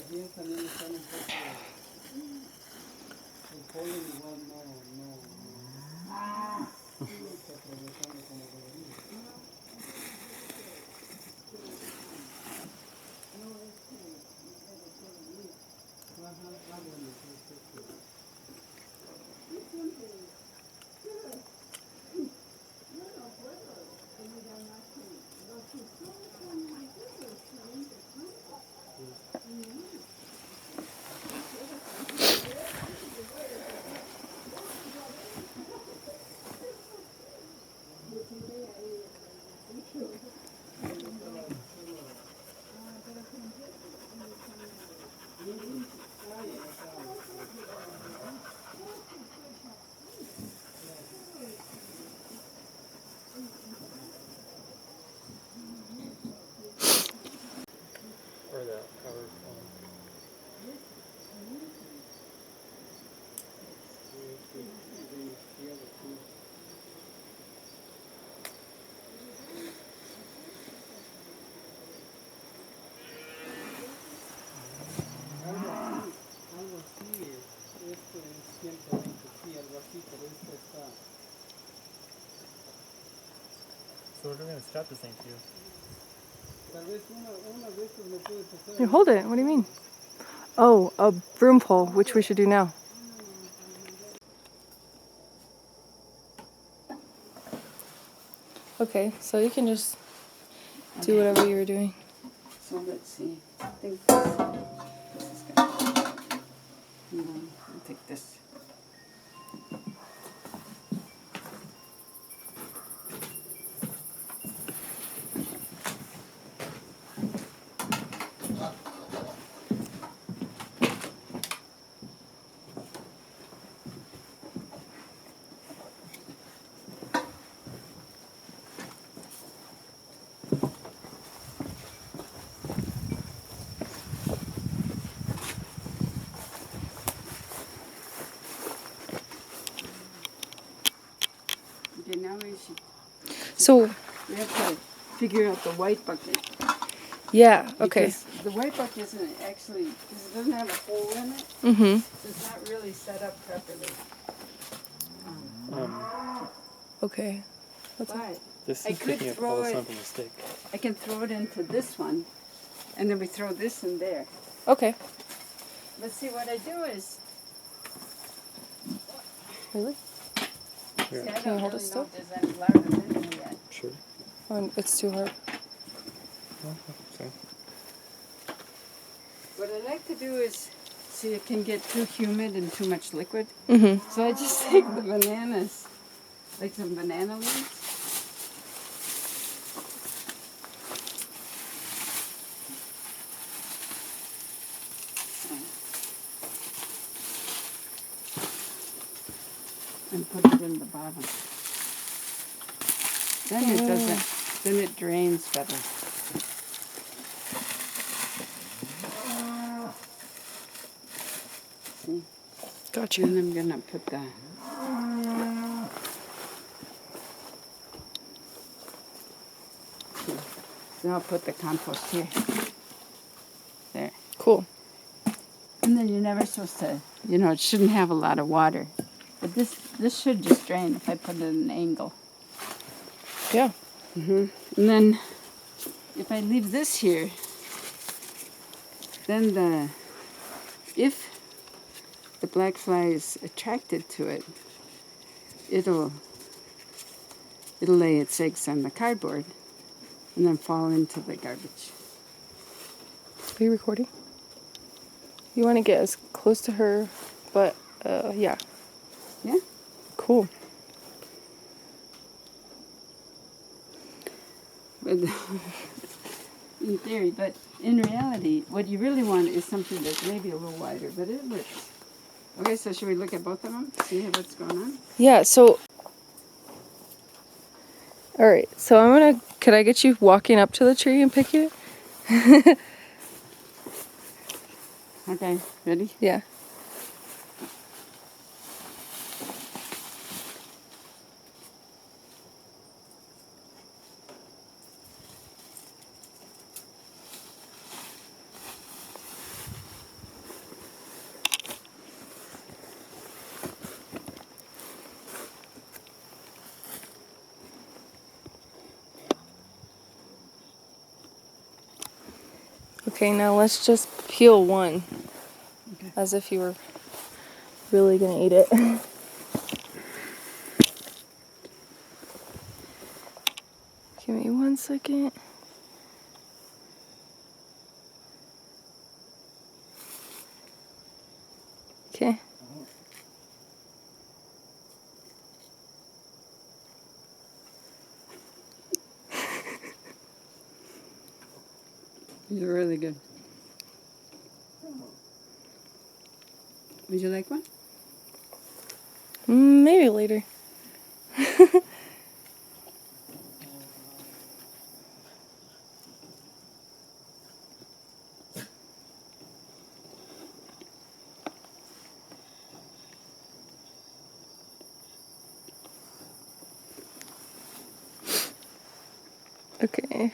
jardín también están un poco, el polen igual no está aprovechando como debería. Ajá, bueno, perfecto. Or the power phone. Algo así es, esto es 120, sí, algo así, pero esto está... So we're gonna stop this thing too. Tal vez una de estas me puede tocar. You hold it. What do you mean? Oh, a broom pole, which we should do now. Okay, so you can just do whatever you were doing. So let's see. I think this is good. I'll take this. Okay, now we should. So, We have to figure out the white bucket. yeah, okay. Because the white bucket isn't actually, because it doesn't have a hole in it, Mm-hmm. so it's not really set up properly. Okay. What's that? But This I is could picking up throw all the it- stuff on the stick. I can throw it into this one, and then we throw this in there. Okay. But see, what I do is, Really? Yeah. see, I Can you don't hold really it know still? if there's any larvae in here yet. Sure. Oh, it's too hard. Okay. What I like to do is, see, it can get too humid and too much liquid. Mm-hmm. So I just take the bananas, like some banana leaves. And put it in the bottom. Then it doesn't, then it drains better. See? Gotcha. And I'm gonna put the then I'll put the compost here. There. Cool. And then you're never supposed to, you know, it shouldn't have a lot of water. But this should just drain if I put it at an angle. Yeah. And then if I leave this here, then if the black fly is attracted to it, it'll lay its eggs on the cardboard and then fall into the garbage. Are you recording? You want to get as close to her, but yeah. Yeah? Cool. But in theory, but in reality, what you really want is something that's maybe a little wider, but it works. Okay, so should we look at both of them? See what's going on? Yeah, so... Alright, so could I get you walking up to the tree and pick it? Okay, ready? Yeah. Okay, now let's just peel one. Okay. As if you were really gonna eat it. Give me 1 second. Okay. These are really good. Would you like one? Maybe later. Okay.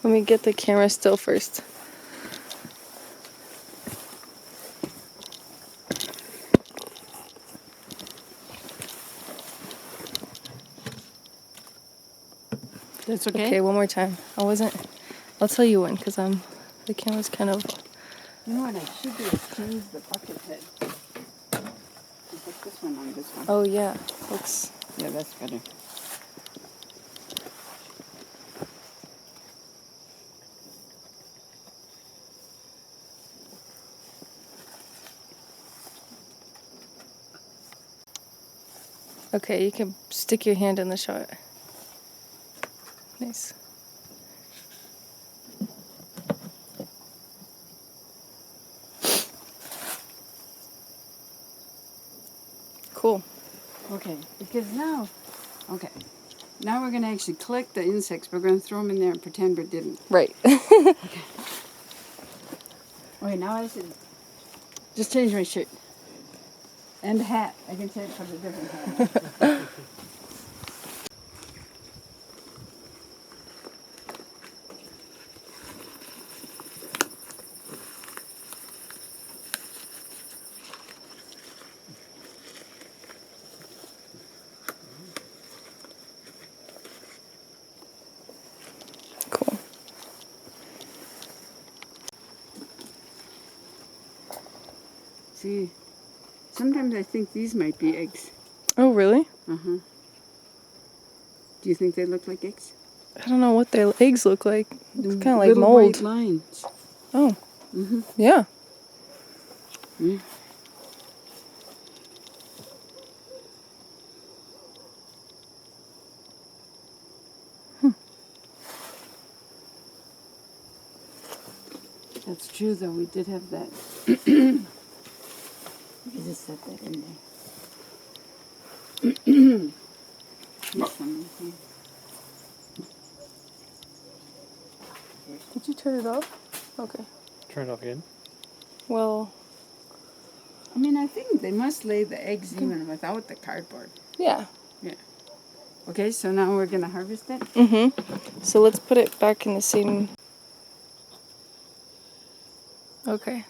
Let me get the camera still first. That's okay. Okay, one more time. I'll tell you when, because the camera's kind of... You know what I should do is change the bucket head. And put this one on this one. Oh yeah, looks... Yeah, that's better. Okay, you can stick your hand in the shot. Nice. Cool. Okay, because now we're going to actually collect the insects. We're going to throw them in there and pretend we didn't. Right. Okay. Okay, now I should just change my shirt. And the hat. I can change for the different hat. Cool. See, sometimes I think these might be eggs. Oh, really? Uh-huh. Do you think they look like eggs? I don't know what their eggs look like. It's kind of like little mold. white lines. Oh. Mm-hmm. Yeah. Yeah. That's true, though. We did have that. You just set that in there. Here's some in here. Did you turn it off? Okay. Turn it off again. Well, I mean, I think they must lay the eggs even without the cardboard. yeah. Yeah. Okay, so now we're going to harvest it? Mm-hmm. So let's put it back in the same... Okay.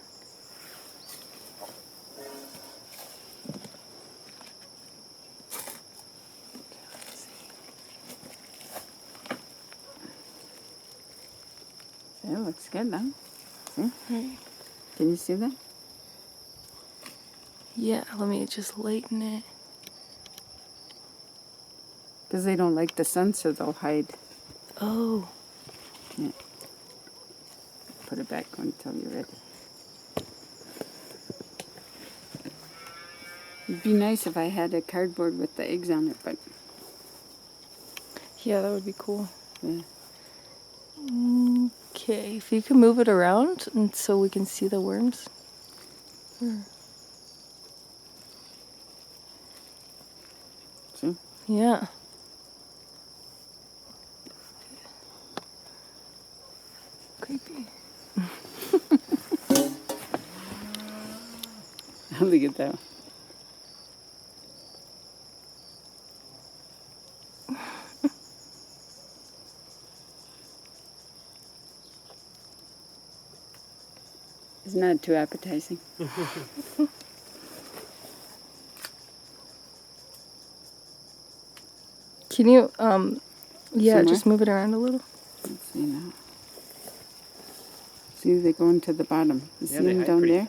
It looks good, huh? See? Right. Can you see that? Yeah, let me just lighten it. Because they don't like the sun, so they'll hide. Oh. Yeah. Put it back until you're ready. It'd be nice if I had a cardboard with the eggs on it, but... Yeah, that would be cool. Yeah. Okay, if you can move it around and so we can see the worms. See? Yeah. Creepy. Look at that. It's not too appetizing. Can you, yeah, Somewhere? just move it around a little? Let's see now. See, they go into the bottom. You see them down there?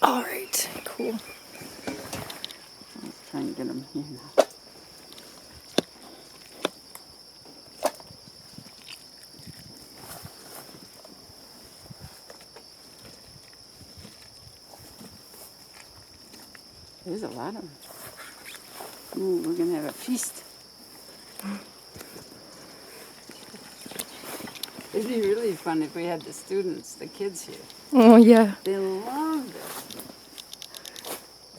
All right, cool. Let's try and get them here now. There's a lot of them. Ooh, we're going to have a feast. It'd be really fun if we had the students, the kids here. Oh, yeah. They love it.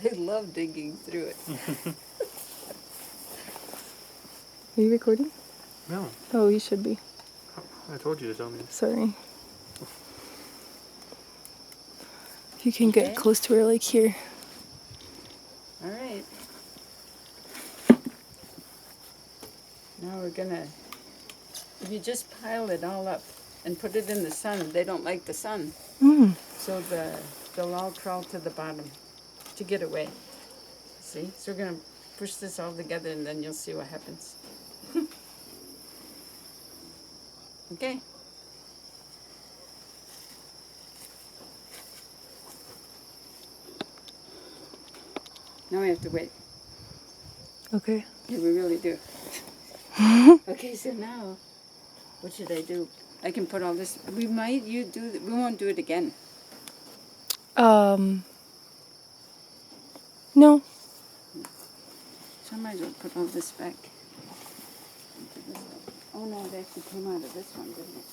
They love digging through it. Are you recording? No, Oh, you should be. I told you to tell me. Sorry. If you can get Okay. close to her, like here. All right. Now we're gonna, if you just pile it all up and put it in the sun, they don't like the sun. So they'll all crawl to the bottom to get away. See? So we're gonna push this all together and then you'll see what happens. Okay. Now we have to wait. Okay. Yeah, we really do. Okay, so now, what should I do? I can put all this. We won't do it again. No. So I might as well put all this back. Oh no, it actually came out of this one, didn't it?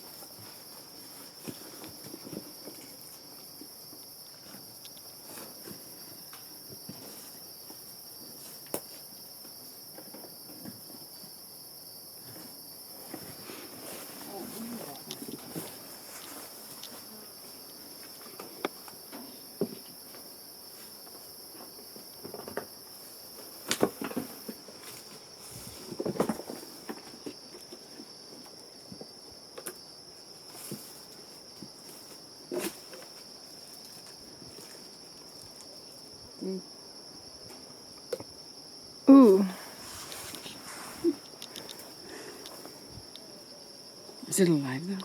Ooh. Is it alive though?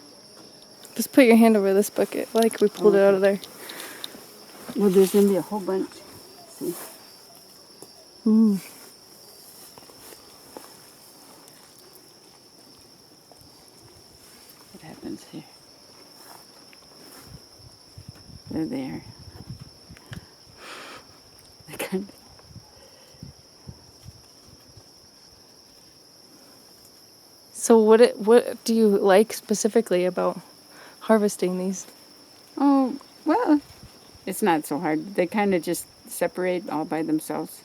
Just put your hand over this bucket, like we pulled it out of there. Well, there's gonna be a whole bunch. See? Ooh. What happens here? They're there. They kind of. So what do you like specifically about harvesting these? Oh, well, it's not so hard. They kind of just separate all by themselves.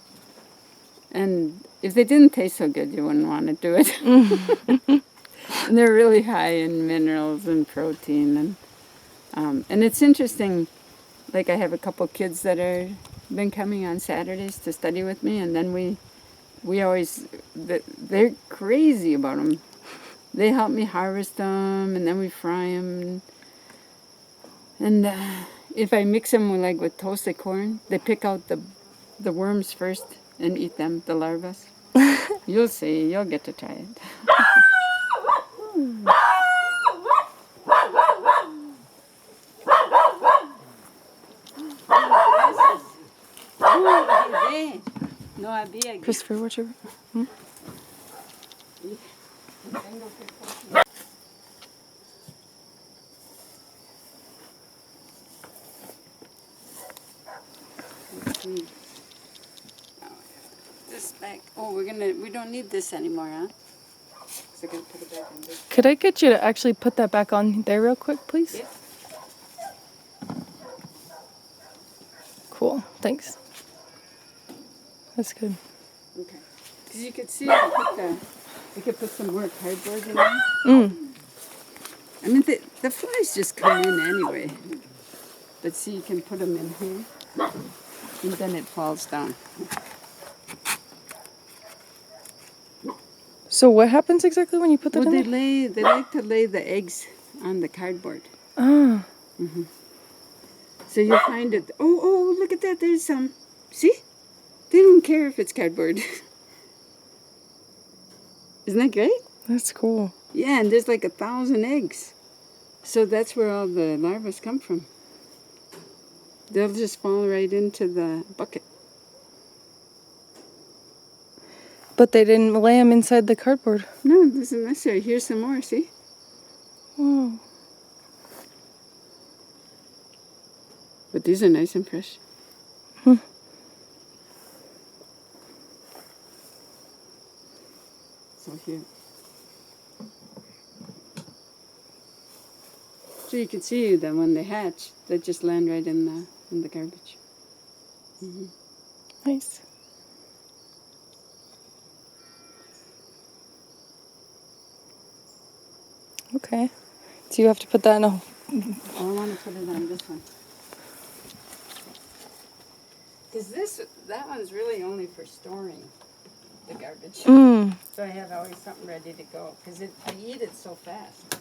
And if they didn't taste so good, you wouldn't want to do it. And they're really high in minerals and protein. And it's interesting, like I have a couple kids that are been coming on Saturdays to study with me, and then we always, they're crazy about them. They help me harvest them, and then we fry them. And if I mix them with toasted corn, they pick out the worms first and eat them, the larvae. You'll see. You'll get to try it. No había. Christopher, what's your... This back. Oh, we don't need this anymore, huh? So gonna put it back on this. Could I get you to actually put that back on there real quick, please? Yeah. Cool. Thanks. That's good. Okay. Because you could see I could put some more cardboard in there. Mm. I mean, the flies just come in anyway. But see, you can put them in here, and then it falls down. So what happens exactly when you put that Well, in there? they like to lay the eggs on the cardboard. Ah. So you'll find it. Oh, look at that. There's some. See? They don't care if it's cardboard. Isn't that great? That's cool. Yeah, and there's like 1,000 eggs. So that's where all the larvae come from. They'll just fall right into the bucket. But they didn't lay them inside the cardboard. No, this isn't necessary. Here's some more, see? Oh. But these are nice and fresh. So here. So you can see that when they hatch, they just land right in the garbage. Nice. Okay. Do you have to put that in a... Oh, I want to put it on this one. Because that one's really only for storing the garbage. Mm. So I have always something ready to go. Because I eat it so fast.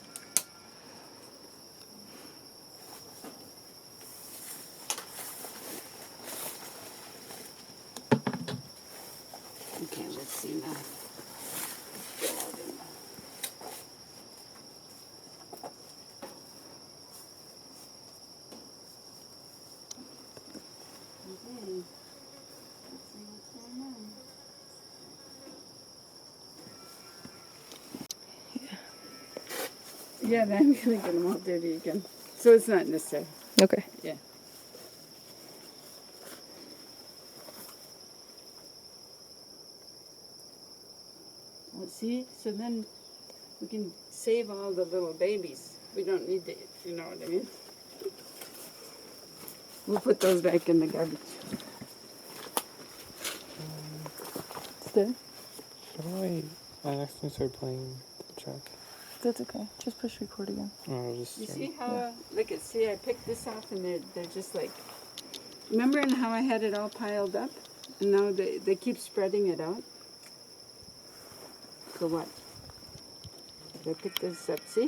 Okay, let's see now. Yeah, I'm really get them all dirty again. So it's not necessary. Okay. Yeah. Well, see, so then we can save all the little babies. We don't need to, you know what I mean? We'll put those back in the garbage. Still? How do I accidentally started playing the track? That's okay. Just push record again. Oh, I'll just You start. see how, look at, see, I picked this off and they're just like, remember how I had it all piled up? And now they keep spreading it out? So what? I pick this up, see?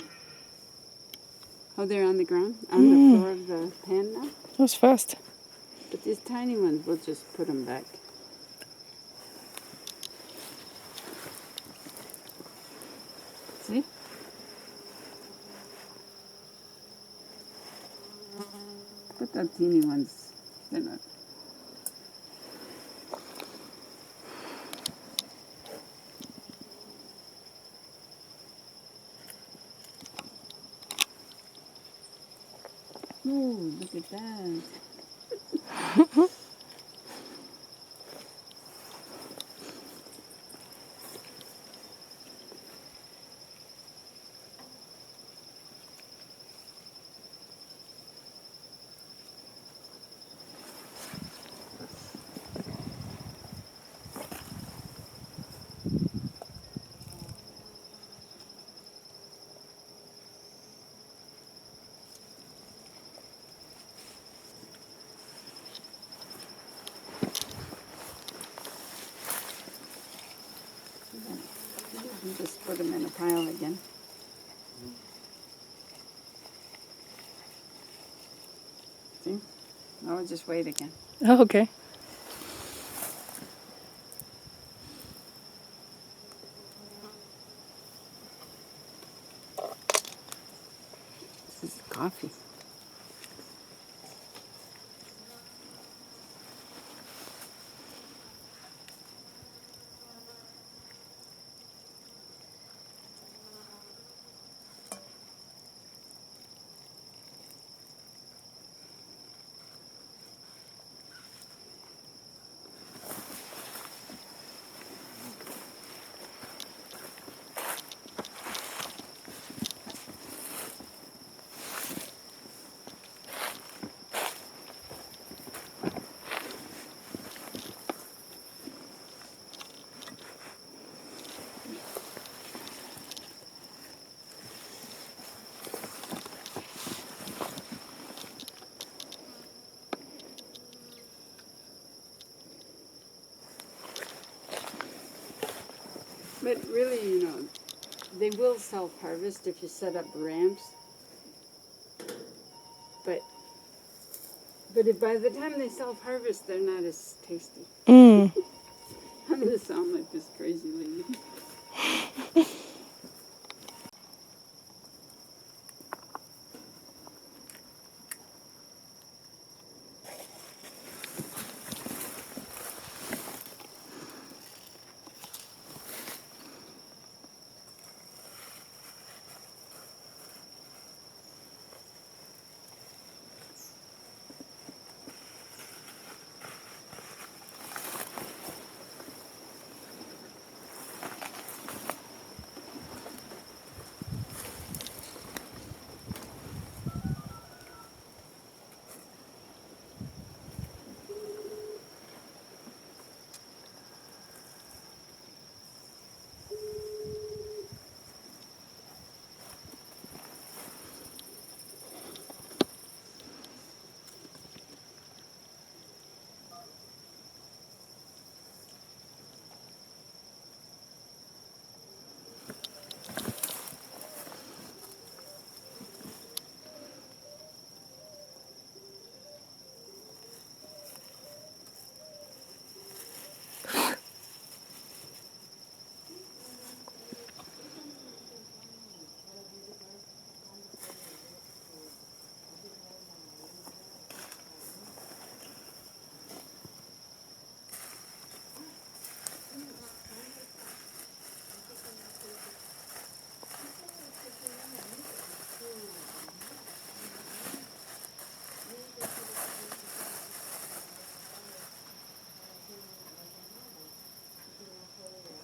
How they're on the ground, on the floor of the pan now? That was fast. But these tiny ones, we'll just put them back. See? Put the teeny ones. They're not. Ooh, look at that. You just put them in a pile again. See? Now we'll just wait again. Oh, okay. This is coffee. But really, you know, they will self-harvest if you set up ramps. But if by the time they self-harvest, they're not as tasty. Mm. I'm going to sound like this crazy lady.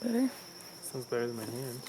Better? Sounds better than my hand.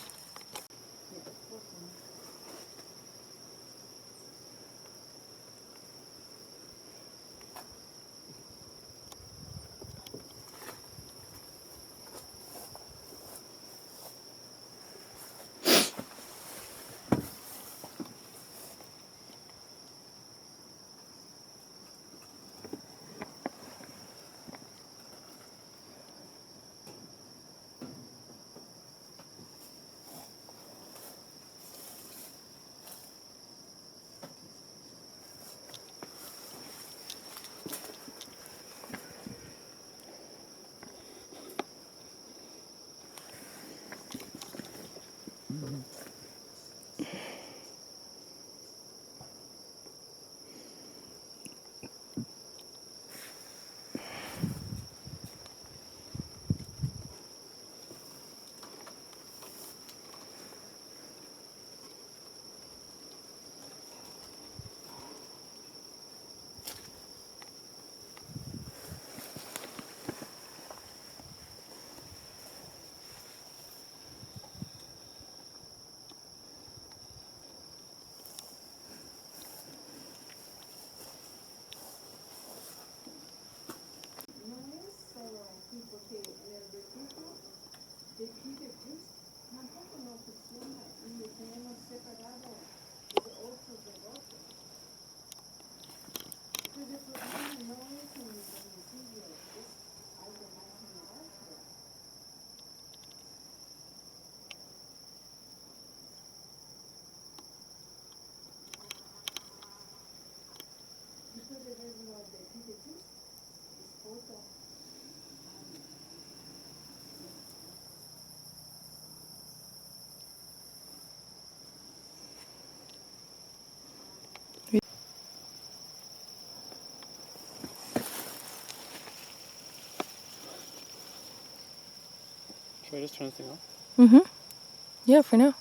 Should I just turn this thing off? Mm-hmm. Yeah, for now.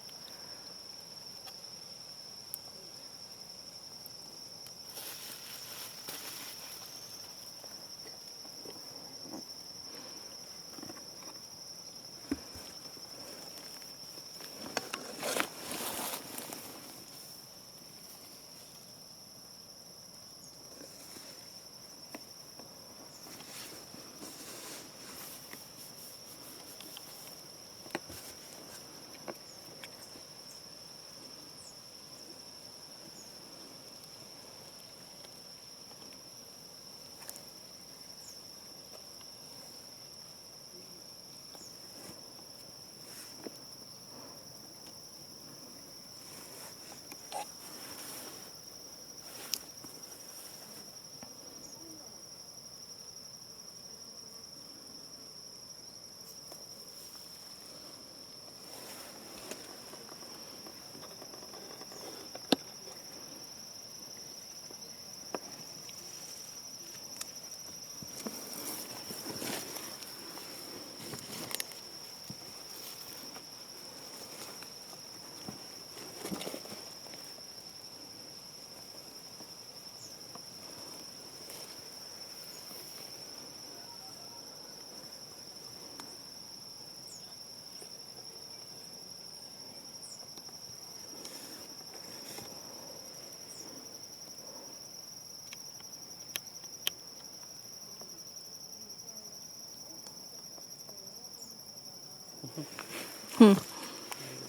There's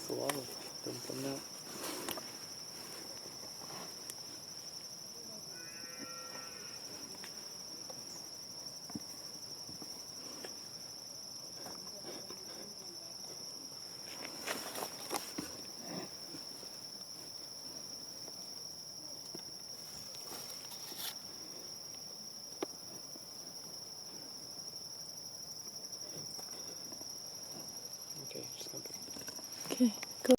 a lot of them coming out. Okay, just gonna put Okay, go.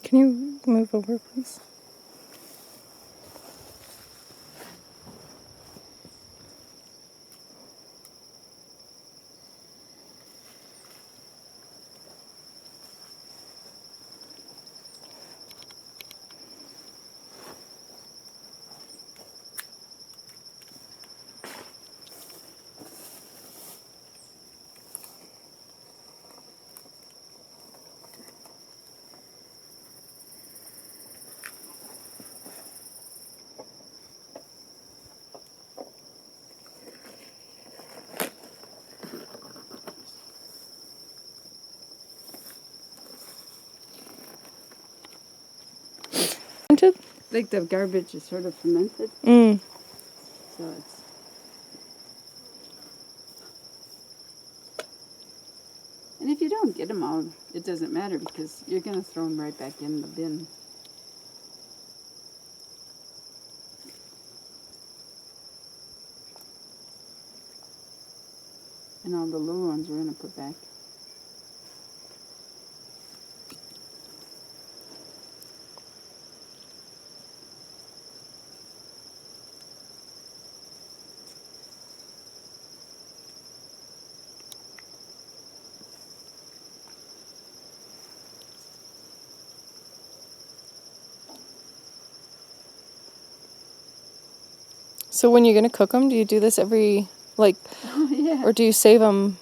Can you move over, please? Fermented? Like the garbage is sort of fermented, Mm. so it's. And if you don't get them all, it doesn't matter because you're going to throw them right back in the bin. And all the little ones we're going to put back. So when you're gonna cook them, do you do this every Oh, yeah. or do you save them?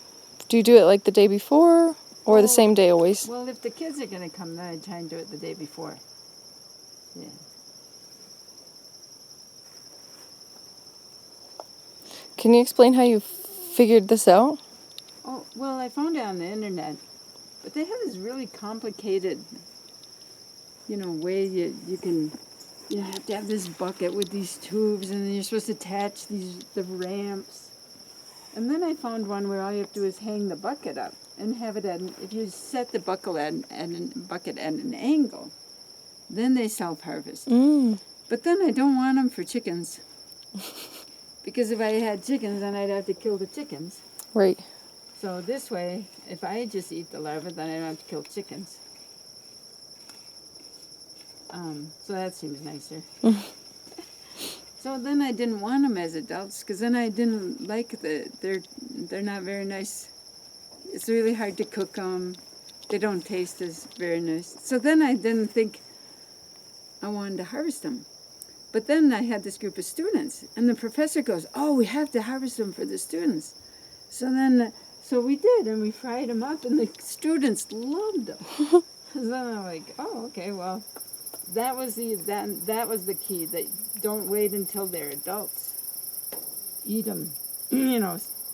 Do you do it like the day before or the same day always? Well, if the kids are going to come, then I try and do it the day before. Yeah. Can you explain how you figured this out? Oh, well, I found it on the internet. But they have this really complicated, way you can, you have to have this bucket with these tubes, and then you're supposed to attach the ramps. And then I found one where all you have to do is hang the bucket up and have it if you set the bucket at an angle, then they self-harvest. Mm. But then I don't want them for chickens. Because if I had chickens, then I'd have to kill the chickens. Right. So this way, if I just eat the larvae, then I don't have to kill chickens. So that seems nicer. So then I didn't want them as adults, because then I didn't like they're not very nice. It's really hard to cook them. They don't taste as very nice. So then I didn't think I wanted to harvest them. But then I had this group of students, and the professor goes, "Oh, we have to harvest them for the students." So we did, and we fried them up, and the students loved them. So then I'm like, "Oh, okay, well, that was the key. That don't wait until they're adults. Eat them,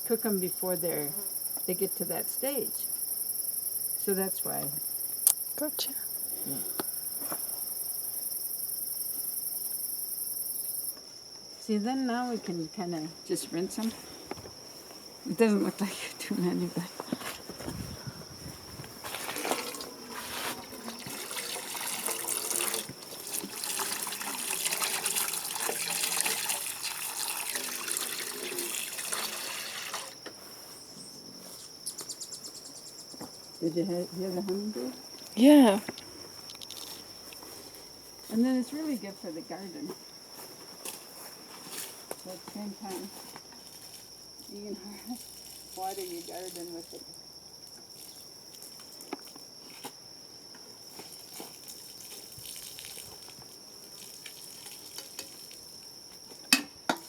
cook them before they get to that stage." So that's why. Gotcha. Yeah. See, then now we can kind of just rinse them. It doesn't look like too many, but. Did you have the hummingbird? Yeah. And then it's really good for the garden. So at the same time, you can water your garden with it.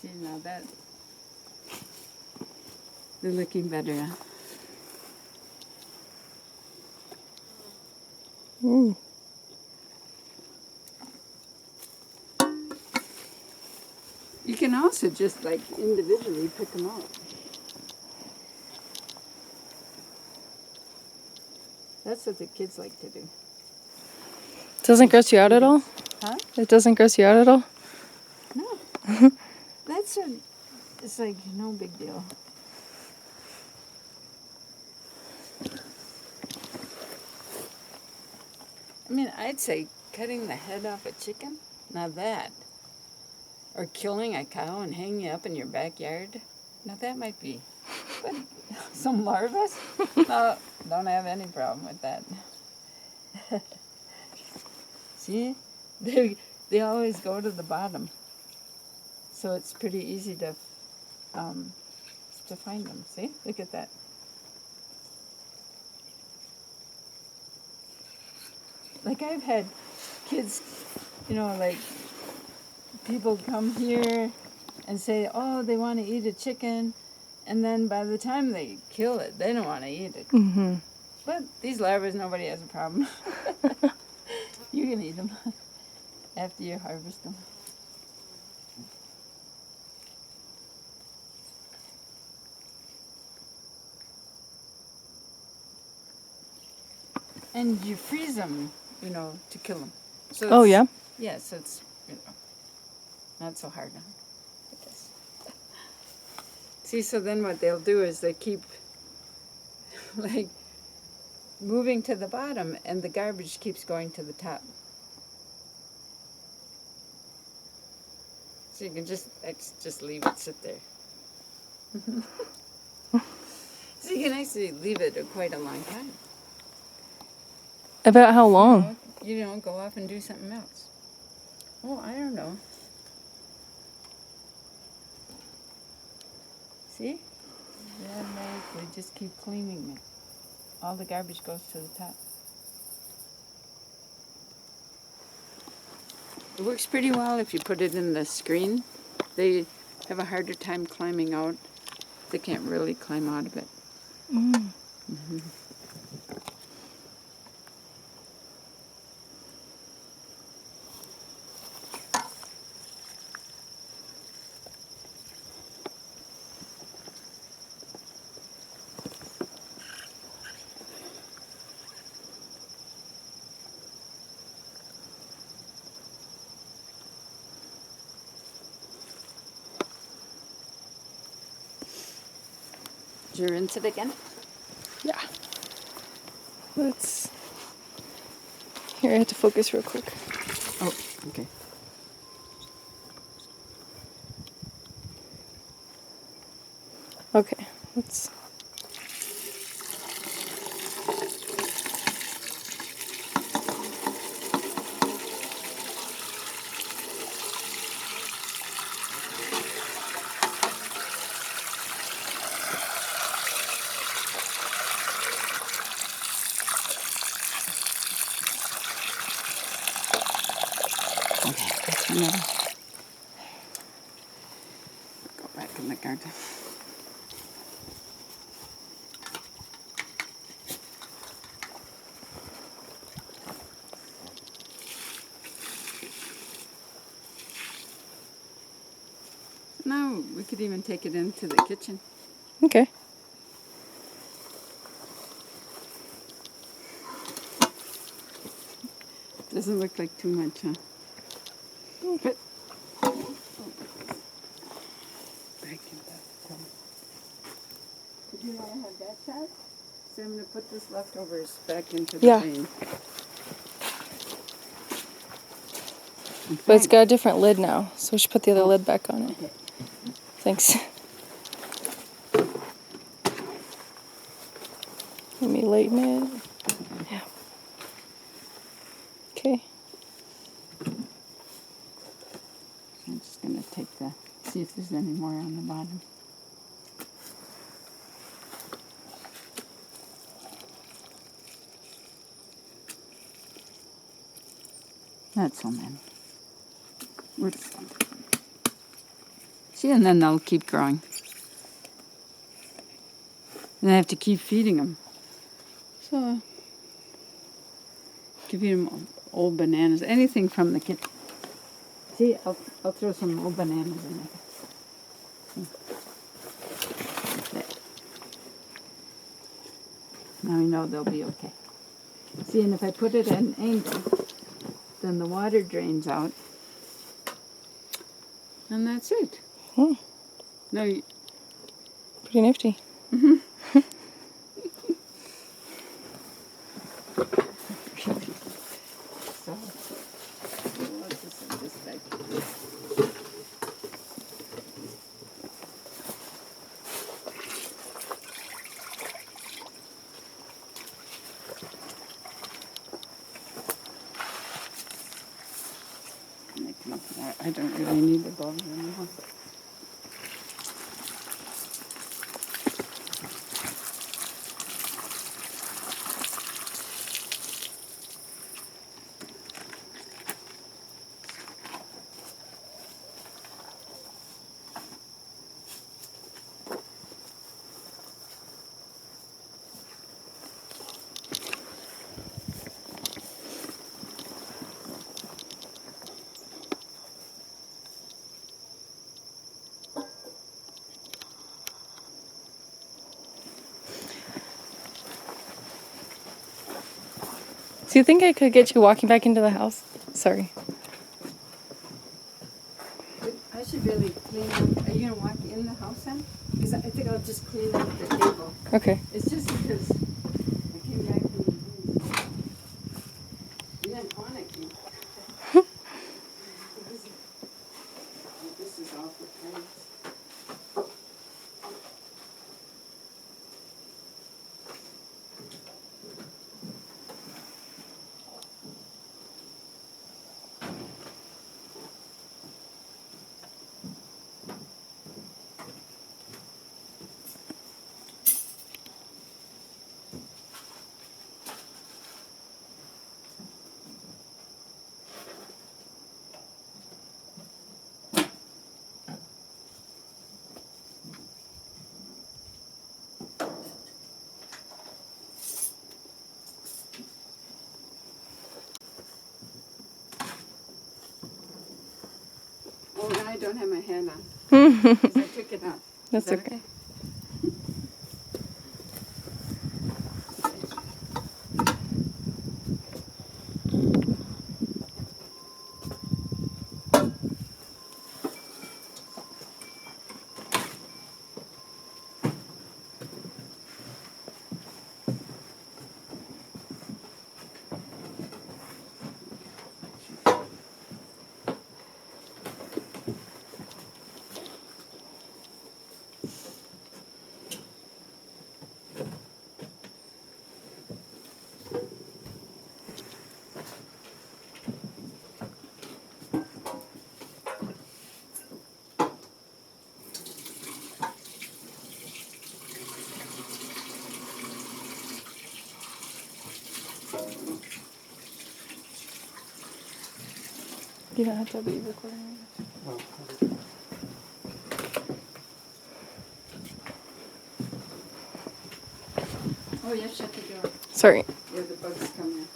See, now they're looking better. Huh? Mm. You can also just like individually pick them out. That's what the kids like to do. Doesn't gross you out at all? Huh? It doesn't gross you out at all? No. It's like no big deal. I mean, I'd say cutting the head off a chicken, now that. Or killing a cow and hanging it up in your backyard. Now that might be. But some larvae? No, don't have any problem with that. See? They always go to the bottom. So it's pretty easy to find them. See? Look at that. Like I've had kids, like people come here and say, oh, they want to eat a chicken. And then by the time they kill it, they don't want to eat it. Mm-hmm. But these larvae, nobody has a problem. You can eat them after you harvest them. And you freeze them, to kill them. So Oh, yeah? Yeah, so it's, not so hard, I guess. See, so then what they'll do is they keep, like, moving to the bottom, and the garbage keeps going to the top. So you can just leave it sit there. So you can actually leave it quite a long time. About how long? Go off and do something else. Oh, I don't know. See? They just keep cleaning it. All the garbage goes to the top. It works pretty well if you put it in the screen. They have a harder time climbing out. They can't really climb out of it. Mm. Mm-hmm. Did you rinse it again? Yeah. Here, I have to focus real quick. Oh, okay. Okay, let's... Okay, go back in the garden. Now we could even take it into the kitchen. Okay. Doesn't look like too much, huh? But back in that tub. Did you want to have that shot? So I'm going to put this leftovers back into the thing. But it's got a different lid now, so we should put the other lid back on it. Okay. Thanks. Let me lighten it. Yeah. Okay. I'm just going to see if there's any more on the bottom. Not so many. See, and then they'll keep growing. And I have to keep feeding them. So, Give him old bananas, anything from the kitchen. See, I'll throw some old bananas in there. There. Now we know they'll be okay. See, and if I put it at an angle, then the water drains out. And that's it. Hmm. No, Pretty nifty. So, we'll just set this back. I don't really need the bulbs anymore. Do you think I could get you walking back into the house? Sorry. I should really clean up. Are you going to walk in the house then? Because I think I'll just clean up the table. Okay. It's just because I came back from the news. And then Anna came. This is all for plants. Oh, now I don't have my hat on. 'Cause I took it out. That's Is that okay. You don't have to be recording. Oh, Oh, yeah, shut the door. Sorry. Yeah, the bugs come in.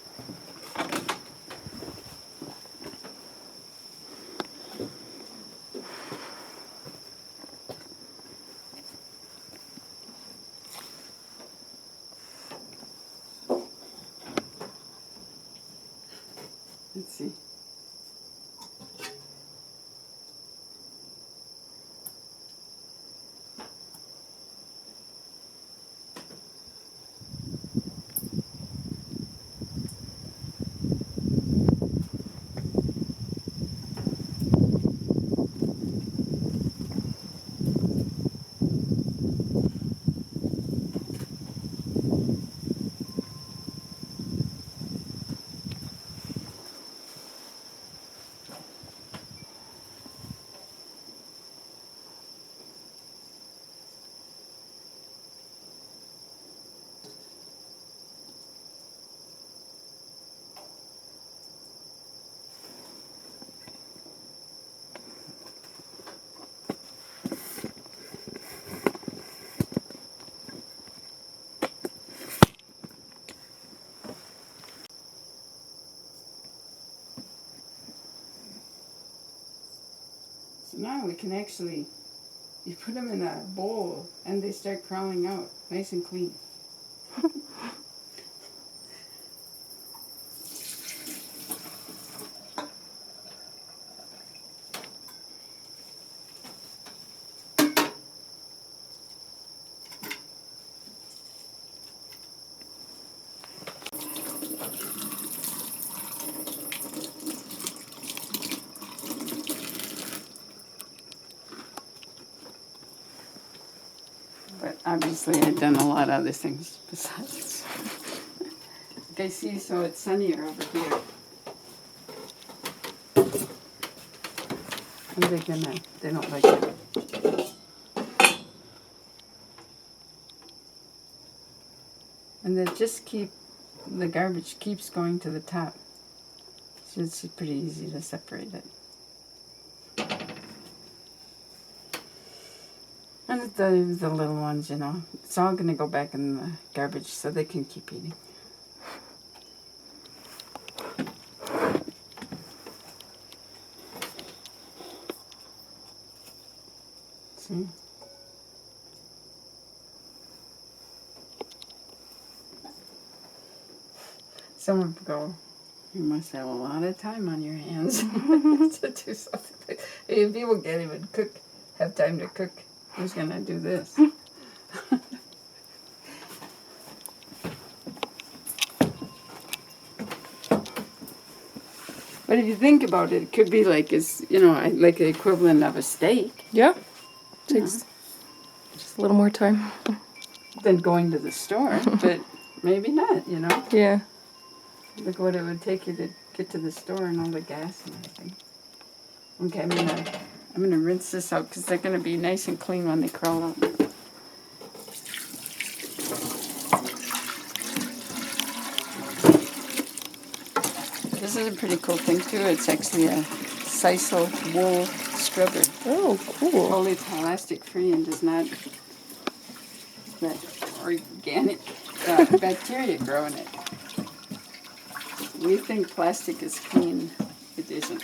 Let's see. So now we can actually, you put them in a bowl and they start crawling out nice and clean. But obviously I've done a lot of other things besides. Okay, see, so it's sunnier over here. And they don't like it. And the garbage keeps going to the top. So it's pretty easy to separate it. And the little ones, you know, it's all going to go back in the garbage so they can keep eating. See? Someone would go, you must have a lot of time on your hands to do something. If people can't even have time to cook, who's going to do this? But if you think about it, it could be like like the equivalent of a steak. Yeah. Takes just a little more time. Than going to the store, but maybe not, you know? Yeah. Look what it would take you to get to the store and all the gas and everything. Okay, I'm gonna rinse this out because they're gonna be nice and clean when they crawl out. This is a pretty cool thing too. It's actually a sisal wool scrubber. Oh, cool. Totally plastic free and does not let organic bacteria grow in it. We think plastic is clean. It isn't.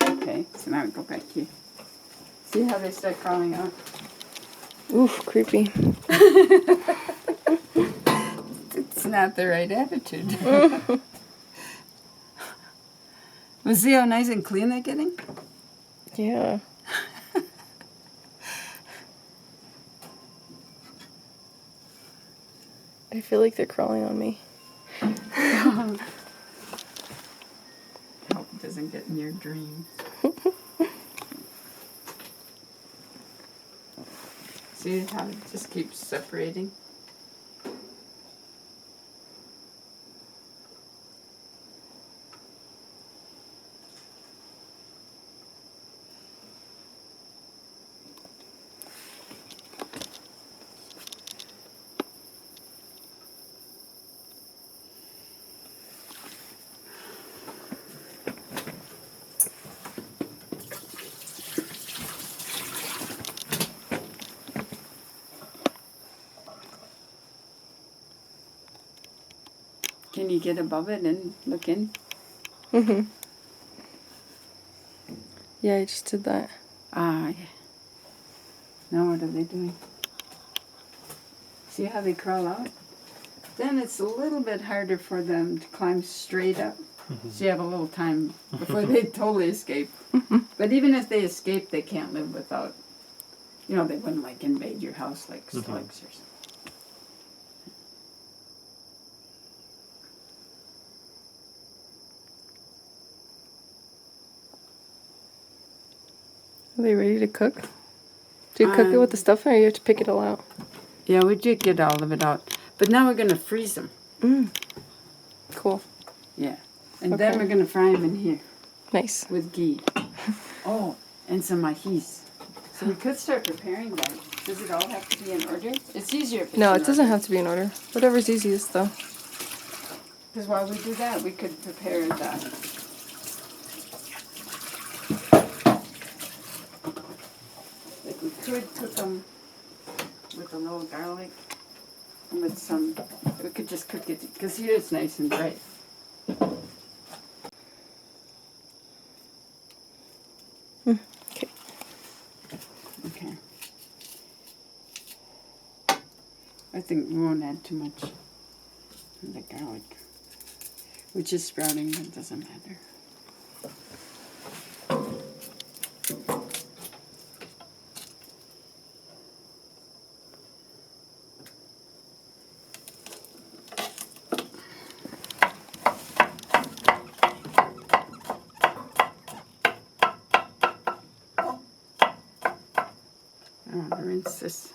Okay, so now we go back here. See how they start crawling out? Oof, creepy. It's not the right attitude. But see how nice and clean they're getting? Yeah. I feel like they're crawling on me. I hope it doesn't get in your dreams. See how it just keeps separating? Can you get above it and look in? Mm-hmm. Yeah, I just did that. Ah, yeah. Now what are they doing? See how they crawl out? Then it's a little bit harder for them to climb straight up. So you have a little time before they totally escape. But even if they escape, they can't live without, they wouldn't like invade your house like slugs or something. Are they ready to cook? Do you cook it with the stuffing, or you have to pick it all out? Yeah, we did get all of it out. But now we're going to freeze them. Cool. Yeah. And then we're going to fry them in here. Nice. With ghee. Oh, and some ahis. So we could start preparing that. Does it all have to be in order? It's easier if it's No, in it doesn't order. have to be in order. Whatever's easiest, though. Because while we do that, we could prepare the... Like we could cook them with a little garlic with some, we could just cook it, because here it's nice and bright. Okay. Okay. I think we won't add too much of the garlic, which is sprouting, it doesn't matter. I want to rinse this.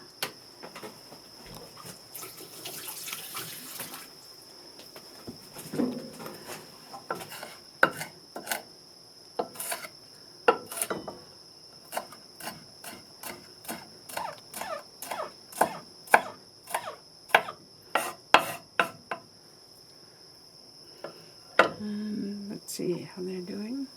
Let's see how they're doing.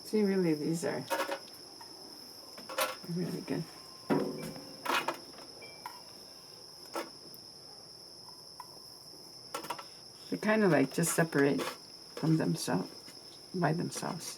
See, really, these are really good. They kind of like just separate from themselves, by themselves.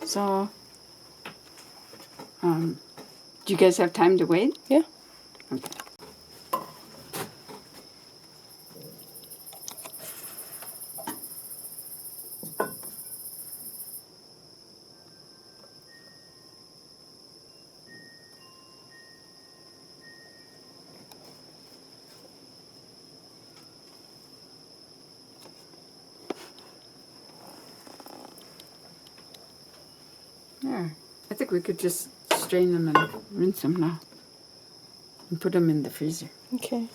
So, do you guys have time to wait? Yeah. Okay. There. I think we could just strain them and rinse them now. And put them in the freezer. Okay.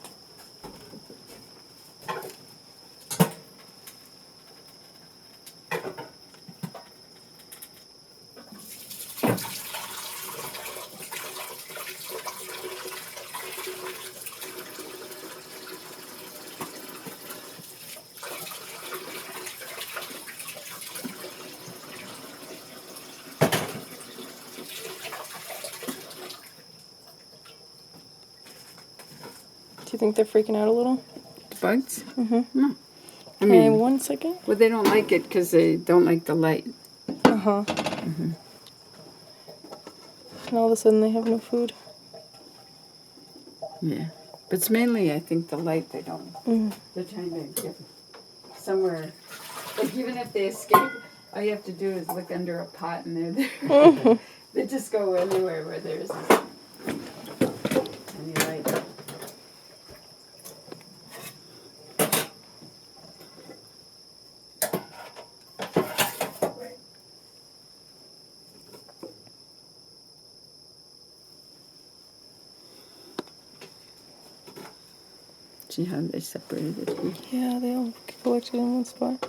Do you think they're freaking out a little? The bugs? Mm-hmm. No. I Okay, mean, 1 second. well, they don't like it because they don't like the light. Uh-huh. Mm-hmm. And all of a sudden they have no food. Yeah. But it's mainly, I think, the light they don't. Mm-hmm. They're trying to get somewhere. Like, even if they escape, all you have to do is look under a pot and they're there. Mm-hmm. They just go anywhere where there's any light. See how they separated here? Yeah, they all collected in one spot.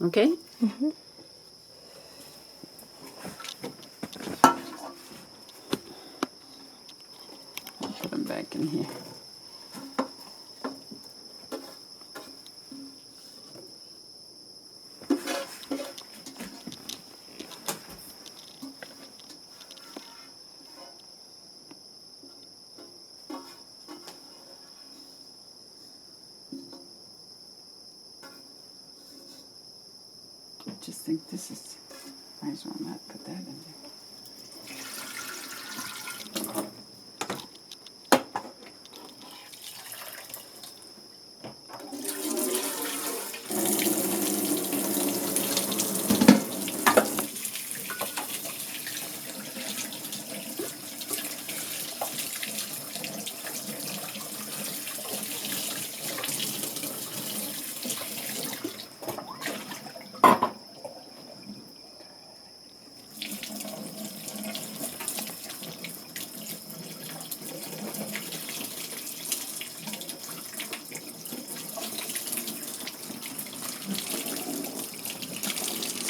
Okay? Mm-hmm. I'll put them back in here. I just think this is, might as well not put that in there.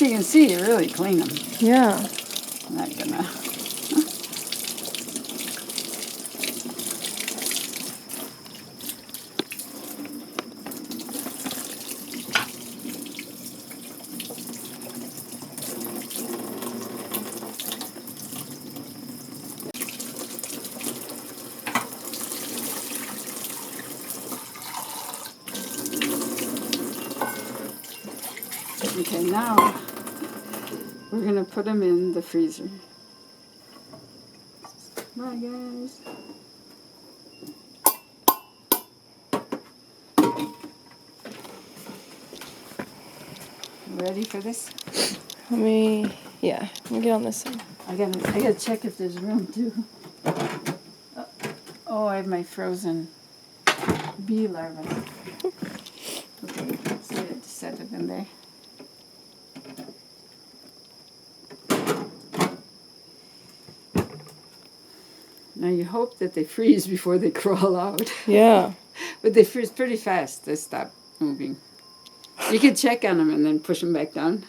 you can see, you really clean them. Yeah. I'm not gonna. Okay, now we're gonna put them in the freezer. Bye, guys. Ready for this? Let me get on this side. I gotta check if there's room too. Oh, I have my frozen bee larvae. Okay, so I have to set it in there. Now you hope that they freeze before they crawl out. Yeah. But they freeze pretty fast. They stop moving. You can check on them and then push them back down.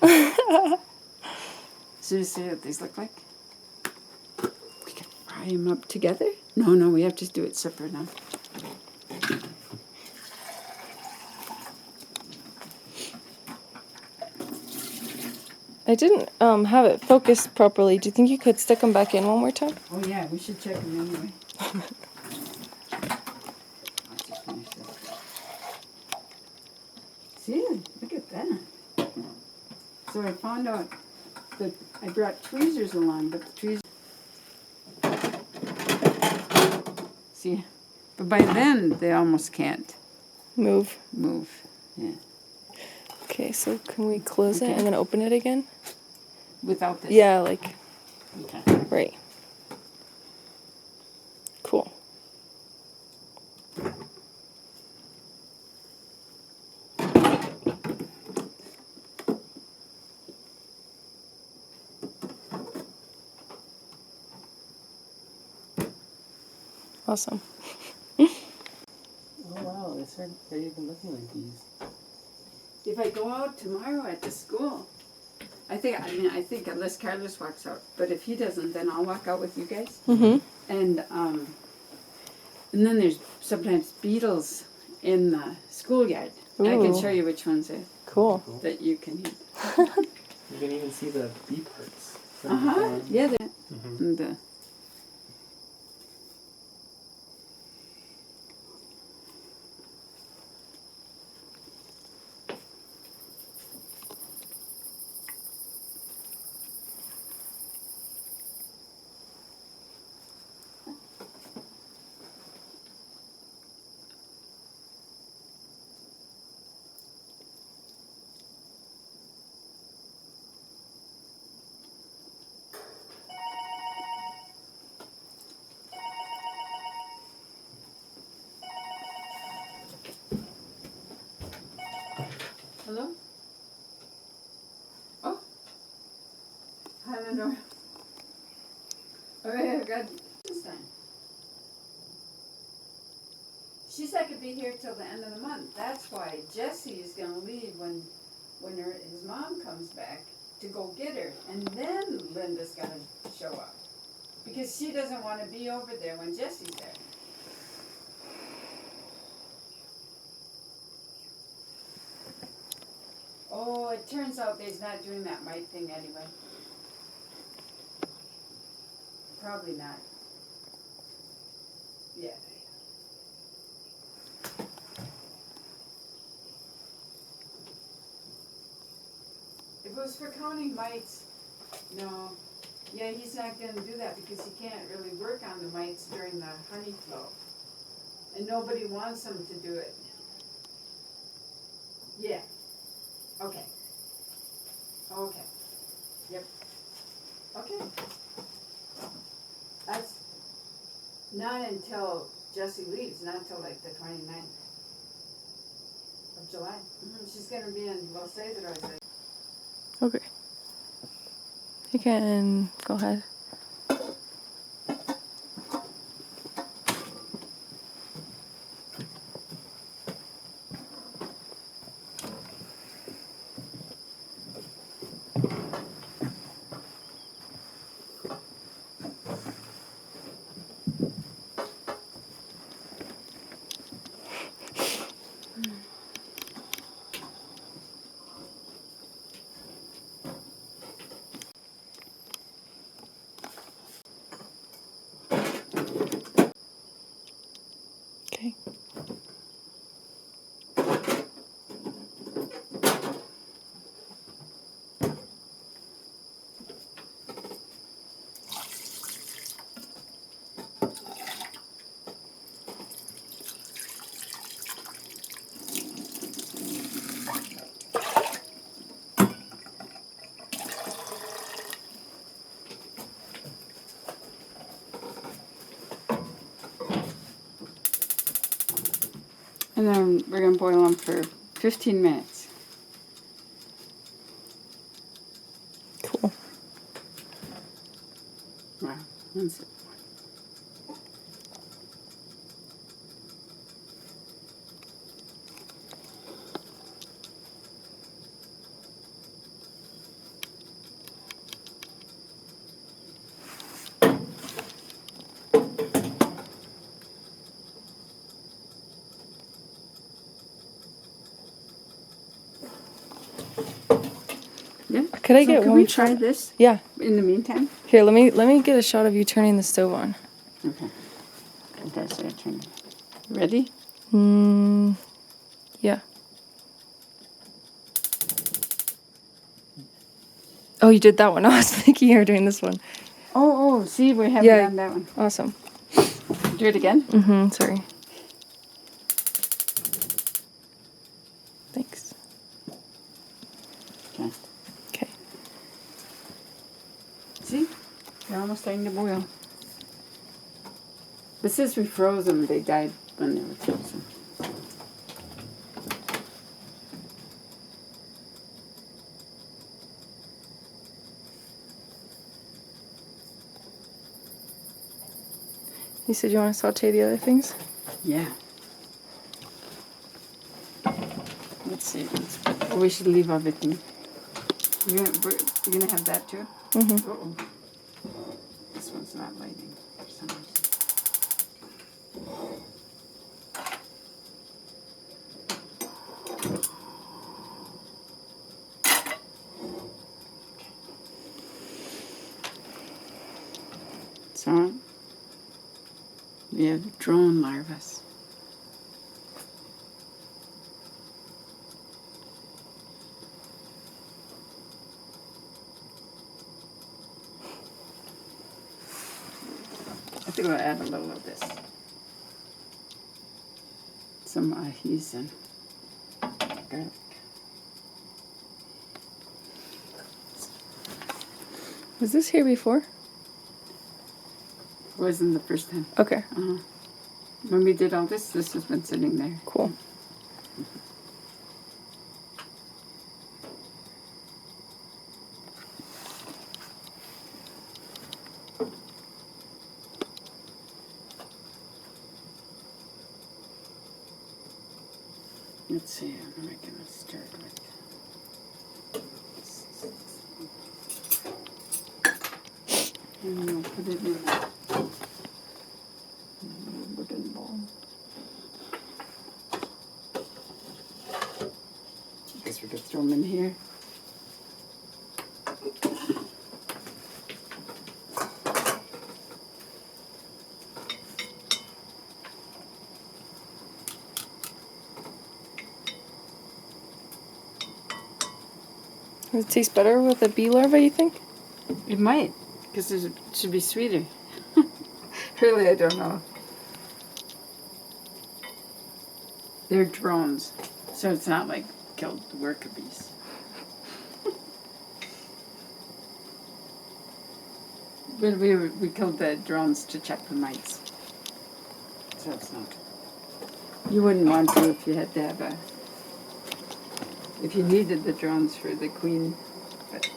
So you see what these look like? We can fry them up together? No, we have to do it separate now. I didn't have it focused properly. Do you think you could stick them back in one more time? Oh yeah, we should check them anyway. I'll just finish this. See, look at that. So I found out that I brought tweezers along, but the tweezers... See, but by then they almost can't Move. move. Yeah. Okay, so can we close it and then open it again? Without this? Yeah, like, Okay. right. Cool. Awesome. Oh wow, they're even looking like these. If I go out tomorrow at the school, I think unless Carlos walks out, but if he doesn't, then I'll walk out with you guys. Mm-hmm. And then there's sometimes beetles in the schoolyard. I can Ooh. show you which ones Cool. that you can eat. You can even see the bee parts. Yeah. Mm-hmm. And the Hello? Oh. I don't know. Okay, I've got this time. She said I could be here till the end of the month. That's why Jesse is going to leave when his mom comes back to go get her. And then Linda's going to show up. Because she doesn't want to be over there when Jesse's there. Oh, it turns out they's not doing that mite thing anyway. Probably not. Yeah. If it was for counting mites, no. Yeah, he's not going to do that because he can't really work on the mites during the honey flow. And nobody wants him to do it. Yeah. Okay. Okay. Yep. Okay. That's not until Jessie leaves, not until like the 29th of July. She's going to be in Los Cedros. Okay. You can go ahead. Okay. And then we're going to boil them for 15 minutes. Cool. Wow, that's it. Yeah. Could I get can one we try shot? this Yeah. in the meantime? Here, let me get a shot of you turning the stove on. Okay. That's your turn. Ready? Yeah. Oh, you did that one. I was thinking you were doing this one. Oh, see, we haven't Yeah. done that one. Awesome. Do it again? Sorry. Thanks. Okay. Okay. See? They're almost starting to boil. But since we froze them, they died when they were frozen. You said you want to saute the other things? Yeah. Let's see. Oh, we should leave everything. You're gonna have that too? Mm-hmm. Uh-oh. This one's not lighting for some reason. So, we have drone larvae. I think we'll add a little of this. Some ahis and garlic. Was this here before? Wasn't the first time. Okay. When we did all this has been sitting there. Cool. Let's see, what am I going to start with? And we'll put it in a wooden bowl. I guess we could throw them in here. Does it taste better with a bee larva, you think? It might, because it should be sweeter. Really, I don't know. They're drones, so it's not like killed worker bees. But we killed the drones to check the mites. So it's not. You wouldn't want to if you had to have a. If you needed the drones for the queen. But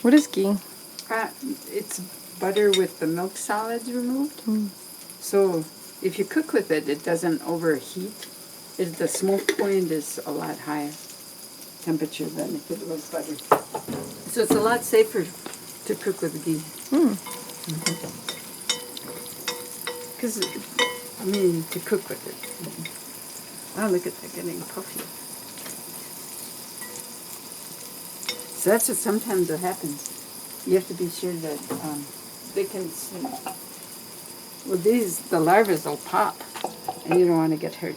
What is ghee? it's butter with the milk solids removed. So if you cook with it, it doesn't overheat. The smoke point is a lot higher temperature than if it was butter. So it's a lot safer to cook with ghee. Because, I mean, to cook with it. Oh, look at that getting puffy. So that's what sometimes what happens. You have to be sure that they can see. Well, the larvae will pop, and you don't want to get hurt.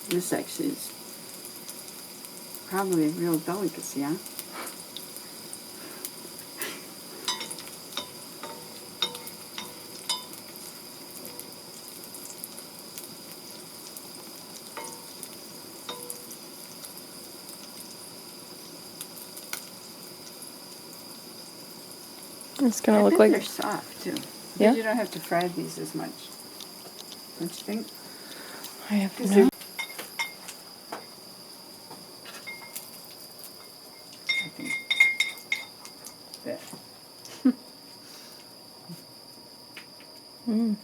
This actually is probably a real delicacy, huh? It's gonna I look bet like they're soft too. Yeah? You don't have to fry these as much. Don't you think? I have 'Cause no. they're- I think that. Mm.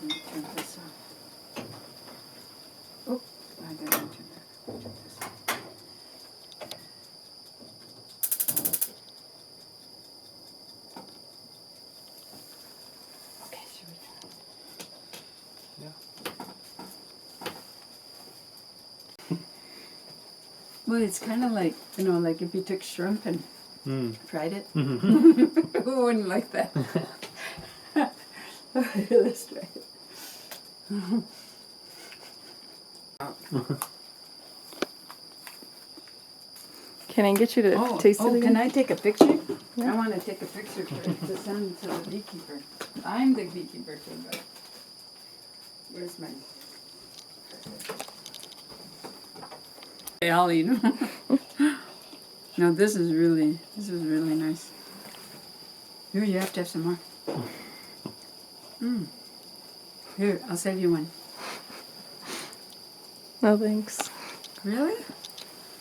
Let me turn this off. Oh, I didn't turn that. Turn this off. Okay, should we try? Yeah. Well, it's kind of like, like if you took shrimp and fried it. Mm-hmm. Who wouldn't like that? Let's try it. Can I get you to taste it again? Can I take a picture? Yeah. I want to take a picture to send to the beekeeper. I'm the beekeeper too, but where's mine? They all eat. No, this is really nice. Here, you have to have some more. Here, I'll save you one. No thanks. Really?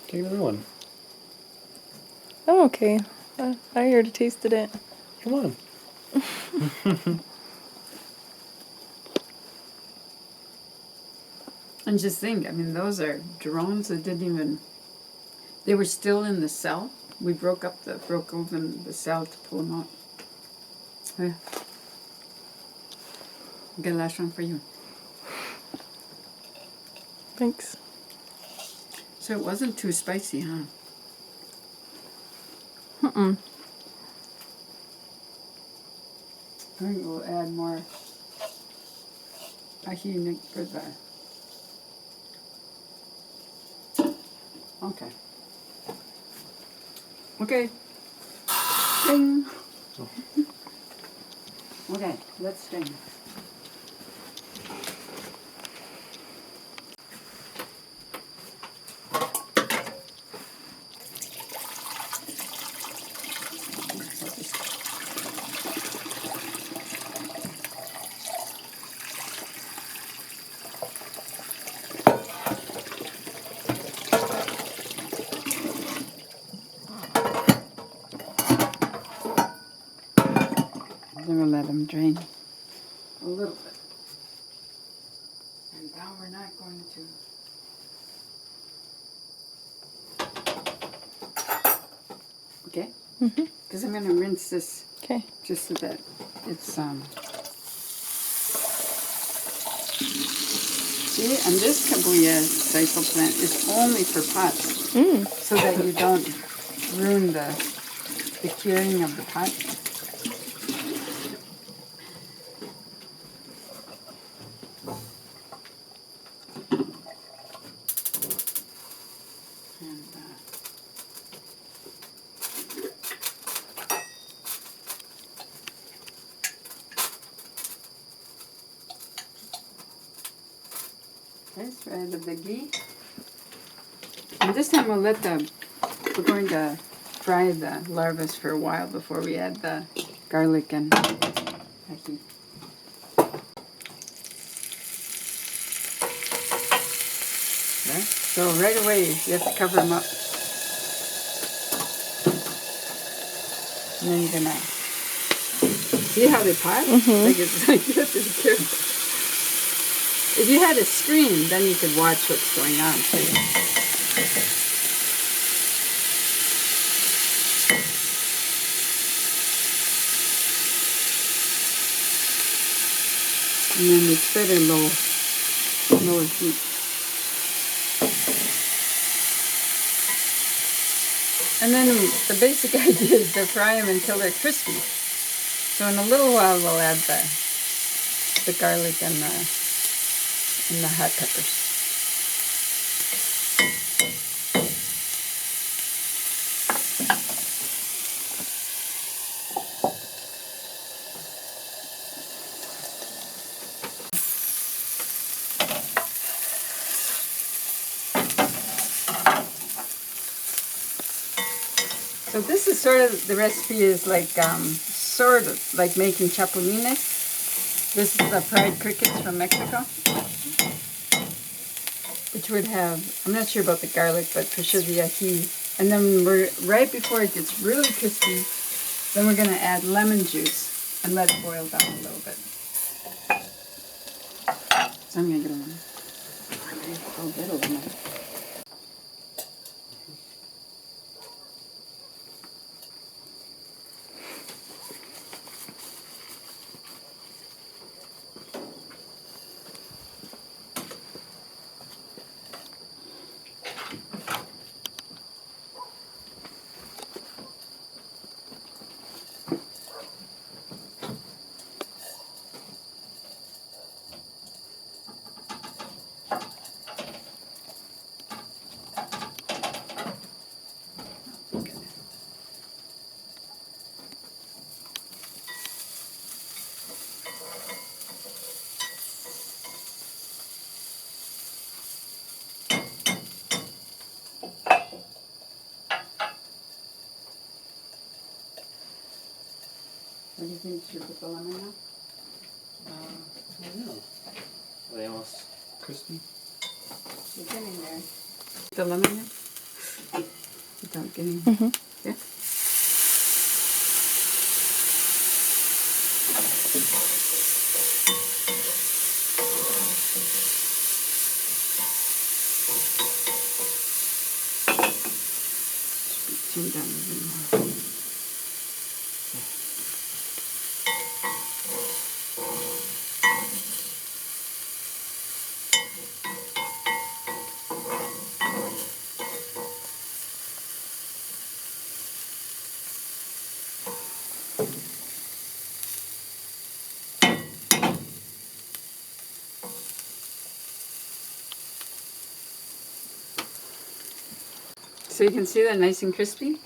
Take another one. I'm okay. I already tasted it. Come on. And just think, I mean, those are drones that didn't even. They were still in the cell. We broke open the cell to pull them out. Here. Get a last one for you. Thanks. So it wasn't too spicy, huh? Mm-mm. I think we'll add more tahini for the. Okay. Okay. Ding. Okay, let's sting. Then we'll let them drain a little bit. And now we're not going to. Okay? Because I'm going to rinse this Okay. just so that it's See, and this kabuya sisal plant is only for pots, so that you don't ruin the curing of the pot. And, let's add the ghee. And this time we're going to fry the larvae for a while before we add the garlic and ají. There. So right away you have to cover them up. And then you're gonna see how they pop? Like it's like you have to be careful. If you had a screen, then you could watch what's going on too. And then it's better lower heat. And then the basic idea is to fry them until they're crispy. So in a little while we'll add the garlic and the hot peppers. So this is sort of, the recipe is like, sort of like making chapulines. This is the fried crickets from Mexico, which would have, I'm not sure about the garlic, but for sure the ají. And then right before it gets really crispy, then we're going to add lemon juice and let it boil down a little bit. So I'm going to get a lemon. I'll get a lemon. What do you think? Should we put the lemon now? I don't know. Are they almost crispy? You're getting there. The lemon in? Without getting... Yeah? Should be tuned down a little more. So you can see that nice and crispy.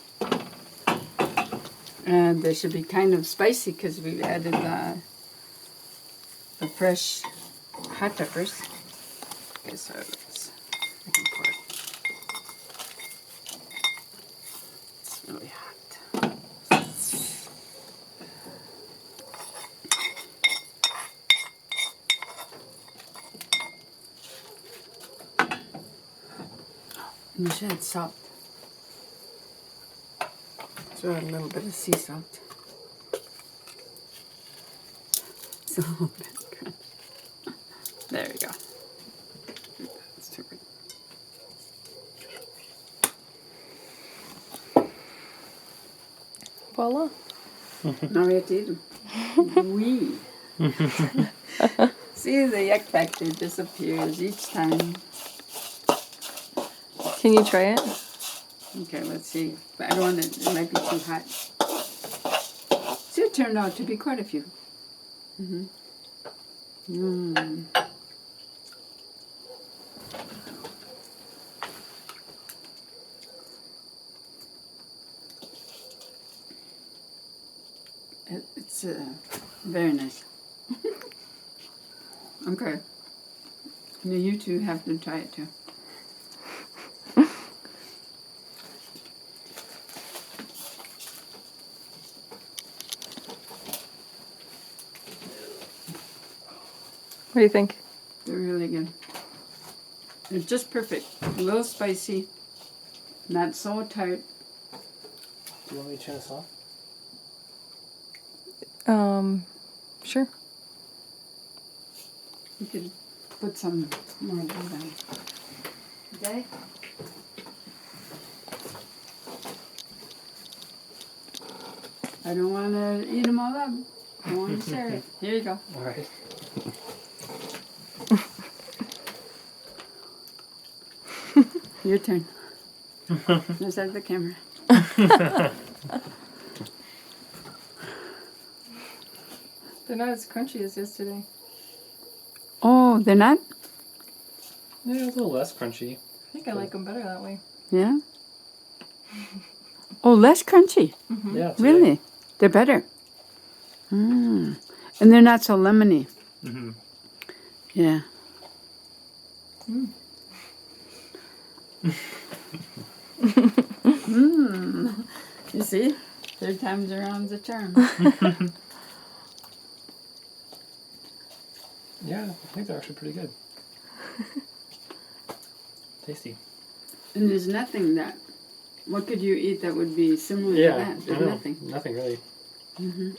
And they should be kind of spicy because we added the fresh hot peppers. Okay, so I can pour it. It's really hot. And you should add salt. So add a little bit of sea salt. It's a little bit crunch. There you go. That's too good. Voila. Now we have to eat them. Oui. See, the yuck factor disappears each time. Can you try it? Okay, let's see. But I don't want it might be too hot. See, it turned out to be quite a few. It's very nice. Okay. Now you two have to try it too. What do you think? They're really good. They're just perfect. A little spicy, not so tart. Do you want me to turn this off? Sure. You could put some more of that on. Okay? I don't want to eat them all up. I want to share it. Here you go. All right. Your turn. Just at the camera. They're not as crunchy as yesterday. Oh, they're not? Yeah, it's a little less crunchy. I think I like them better that way. Yeah? Oh, less crunchy. Yeah. Today. Really? They're better. Mm. And they're not so lemony. Mm-hmm. Yeah. You see? Third time's around the charm. Yeah, I think they're actually pretty good. Tasty. And there's nothing that... What could you eat that would be similar to Yeah, that? I There's know. nothing. Nothing really. Mm-hmm.